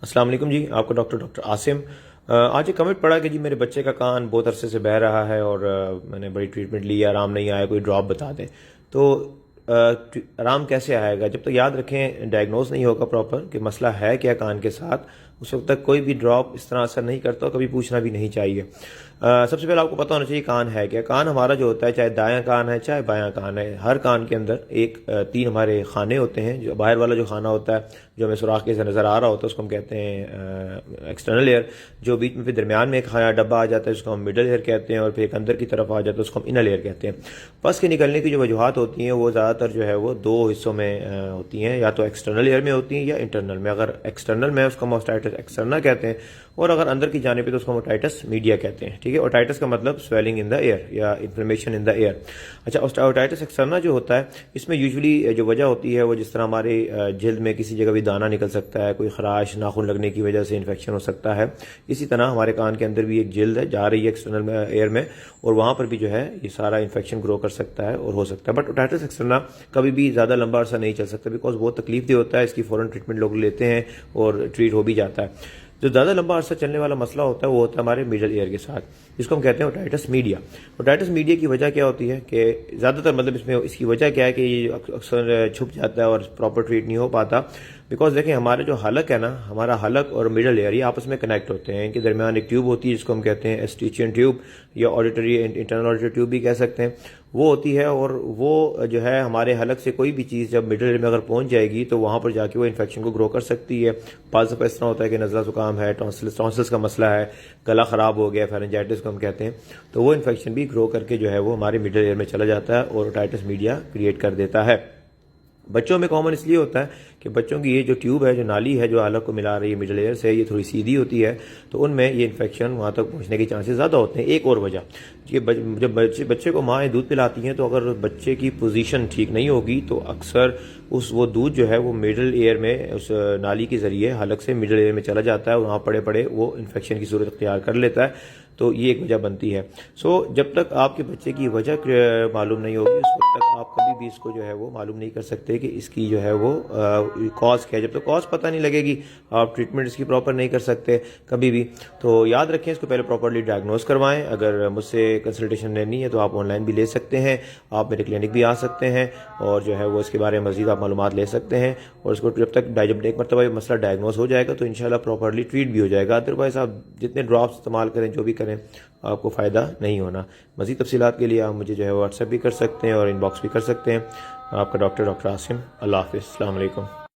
अस्सलाम वालेकुम जी। आपका डॉक्टर आसिम। आज एक कमेंट पड़ा कि जी मेरे बच्चे का कान बहुत अरसे से बह रहा है और मैंने बड़ी ट्रीटमेंट ली, आराम नहीं आया, कोई ड्रॉप बता दें। तो आराम कैसे आएगा? जब तक याद रखें डायग्नोज नहीं होगा प्रॉपर कि मसला है क्या कान के साथ, उस वक्त तक कोई भी ड्रॉप इस तरह असर नहीं करता और कभी पूछना भी नहीं चाहिए। सबसे पहले आपको पता होना चाहिए कान है क्या। कान हमारा जो होता है, चाहे दायां कान है चाहे बायां कान है, हर कान के अंदर तीन हमारे खाने होते हैं। जो बाहर वाला जो खाना होता है, जो हमें सुराख के नज़र आ रहा होता है, उसको हम कहते हैं एक्सटर्नल एयर। जो बीच में फिर दरमियान में एक डब्बा आ जाता है, उसको हम मिडल एयर कहते हैं, और फिर एक अंदर की तरफ आ जाता है, उसको हम इनर एयर कहते हैं। पस के निकलने की जो वजूहत होती हैं वो ज़्यादातर जो है वो दो हिस्सों में होती हैं, या तो एक्सटर्नल एयर में होती हैं या इंटरनल में। अगर एक्सटर्नल में उसको हम ओटाइटिस एक्सटर्ना कहते हैं, और अगर अंदर की जाने पे तो उसको हम ओटाइटिस मीडिया कहते हैं। ठीक है, ओटाइटिस का मतलब स्वेलिंग इन द एयर या इन्फ्लेमेशन इन द एयर। अच्छा, ओटाइटिस एक्सटर्ना जो होता है, इसमें यूजुअली जो वजह होती है वो जिस तरह हमारे जल्द में किसी जगह भी दाना निकल सकता है, कोई खराश नाखून लगने की वजह से इन्फेक्शन हो सकता है। इसी तरह हमारे कान के अंदर भी एक जल्द है, जा रही है एक्सटर्नल एयर में, और वहां पर भी जो है ये सारा इन्फेक्शन ग्रो कर सकता है और हो सकता है। बट ओटाइटिस एक्सटर्ना कभी भी ज़्यादा लंबा अरसा नहीं चल सकता, बिकॉज बहुत तकलीफ देह होता है। इसकी फ़ौरन ट्रीटमेंट लोग लेते हैं और ट्रीट हो भी जाता है। जो ज़्यादा लंबा अरसा चलने वाला मसला होता है वो होता है हमारे मिडल एयर के साथ, जिसको हम कहते हैं ओटाइटिस मीडिया। ओटाइटिस मीडिया की वजह क्या होती है कि ज़्यादातर मतलब इसमें इसकी वजह क्या है कि ये अक्सर छुप जाता है और प्रॉपर ट्रीट नहीं हो पाता। बिकॉज देखें, हमारे जो हलक है ना, हमारा हलक और मिडल एयर ये आपस में कनेक्ट होते हैं। इनके दरमियान एक ट्यूब होती है जिसको हम कहते हैं एस्टिचियन ट्यूब, या ऑडिटरी इंटरनल ऑडिटरी ट्यूब भी कह सकते हैं। वो होती है, और वो जो है हमारे हलक से कोई भी चीज़ जब मिडल एयर में अगर पहुंच जाएगी तो वहां पर जाके वो इन्फेक्शन को ग्रो कर सकती है। बाज़ दफ़ा इस तरह होता है कि नज़ला जुकाम है, टॉन्सिल्स का मसला है, गला खराब हो गया, फेरेंजाइटिस को हम कहते हैं, तो वो इन्फेक्शन भी ग्रो करके जो है वो हमारे मिडल एयर में चला जाता है और ओटाइटिस मीडिया क्रिएट कर देता है। बच्चों में कॉमन इसलिए होता है कि बच्चों की ये जो ट्यूब है, जो नाली है जो हलक को मिला रही है मिडल एयर से, ये थोड़ी सीधी होती है, तो उनमें ये इन्फेक्शन वहाँ तक पहुँचने के चांसेस ज़्यादा होते हैं। एक और वजह, जब बच्चे को माँ दूध पिलाती हैं, तो अगर बच्चे की पोजीशन ठीक नहीं होगी तो अक्सर वो दूध जो है वो मिडल एयर में उस नाली के ज़रिए हलक से मिडल एयर में चला जाता है और वहाँ पड़े पड़े वो इन्फेक्शन की सूरत अख्तियार कर लेता है। तो ये एक वजह बनती है। जब तक आपके बच्चे की वजह मालूम नहीं होगी, उस वक्त तक आप कभी भी इसको जो है वो मालूम नहीं कर सकते कि इसकी जो है वो कॉज क्या है। जब तक कॉज पता नहीं लगेगी, आप ट्रीटमेंट इसकी प्रॉपर नहीं कर सकते कभी भी। तो याद रखें, इसको पहले प्रॉपरली डायग्नोज करवाएं। अगर मुझसे कंसल्टेशन लेनी है तो आप ऑनलाइन भी ले सकते हैं, आप मेरे क्लिनिक भी आ सकते हैं, और जो है वो इसके बारे में मजीद आप मालूमात ले सकते हैं। और इसको जब एक मरतबा ये मसला डायग्नोज हो जाएगा तो इंशाल्लाह प्रॉपरली ट्रीट भी हो जाएगा। अदरवाइज आप जितने ड्रॉप्स इस्तेमाल करें, जो भी करें, आपको फ़ायदा नहीं होना। मज़ीद तफसीलात के लिए आप मुझे जो है व्हाट्सएप भी कर सकते हैं और इनबॉक्स भी कर सकते हैं। आपका डॉक्टर आसिम। अल्लाह हाफ़िज़। अस्सलाम वालेकुम।